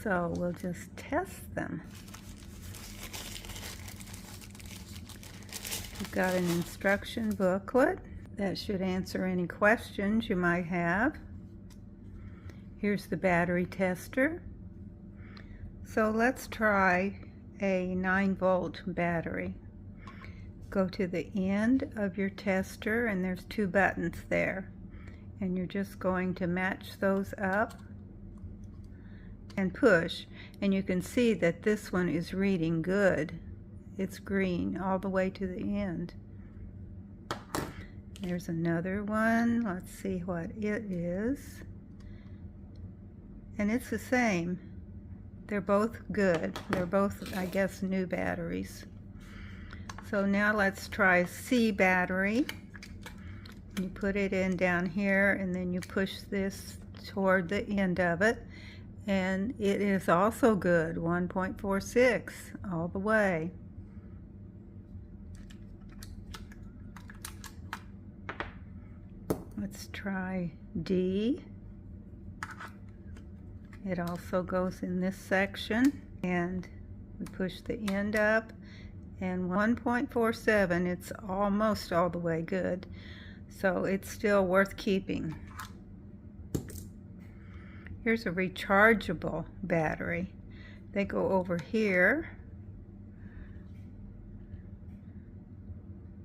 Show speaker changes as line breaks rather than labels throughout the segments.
So we'll just test them. We've got an instruction booklet that should answer any questions you might have. Here's the battery tester. So let's try a 9-volt battery. Go to the end of your tester and there's 2 buttons there. And you're just going to match those up and push. And you can see that this one is reading good. It's green all the way to the end. There's another one. Let's see what it is. And it's the same. They're both good. They're both, I guess, new batteries. So now let's try C battery. You put it in down here and then you push this toward the end of it. And it is also good, 1.46 all the way. Let's try D. It also goes in this section, and we push the end up, and 1.47, it's almost all the way good, so it's still worth keeping. Here's a rechargeable battery. They go over here.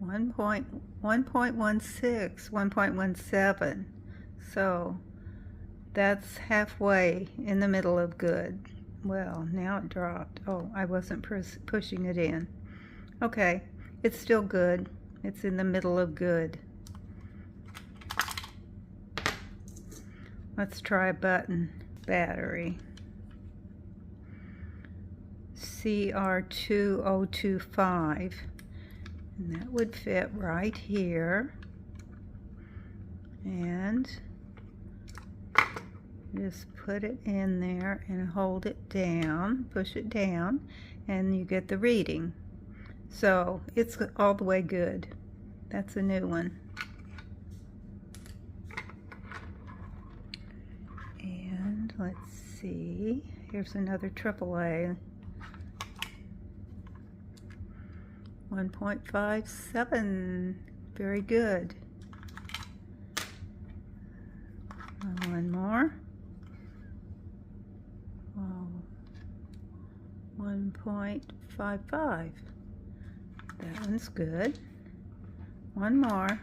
1.16, 1.17, so that's halfway in the middle of good. Well, now it dropped. Oh, I wasn't pushing it in. Okay, it's still good. It's in the middle of good. Let's try a button battery. CR2025. And that would fit right here. And just put it in there and hold it down, push it down, and you get the reading. So it's all the way good. That's a new one. And let's see, here's another AAA. 1.57, very good. One more. 1.55. That one's good. One more.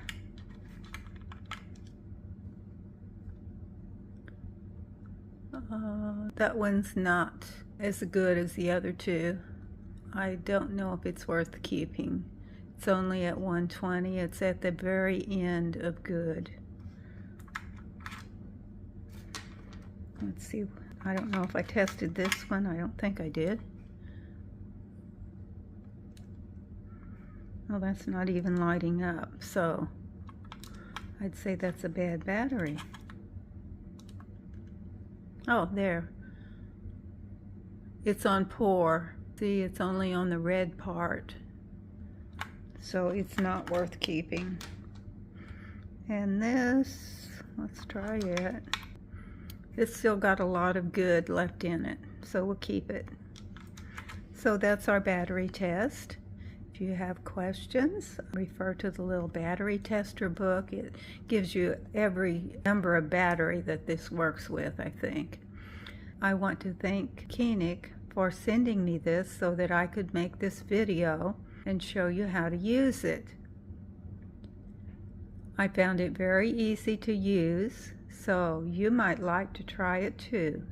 That one's not as good as the other two. I don't know if it's worth keeping. It's only at 120. It's at the very end of good. Let's see. I don't know if I tested this one. I don't think I did. Oh, that's not even lighting up. So I'd say that's a bad battery. Oh, there. It's on poor. See, it's only on the red part. So it's not worth keeping. And this, let's try it. It's still got a lot of good left in it, so we'll keep it. So that's our battery test. If you have questions, refer to the little battery tester book. It gives you every number of battery that this works with, I think. I want to thank Koenig for sending me this so that I could make this video and show you how to use it. I found it very easy to use, so you might like to try it too.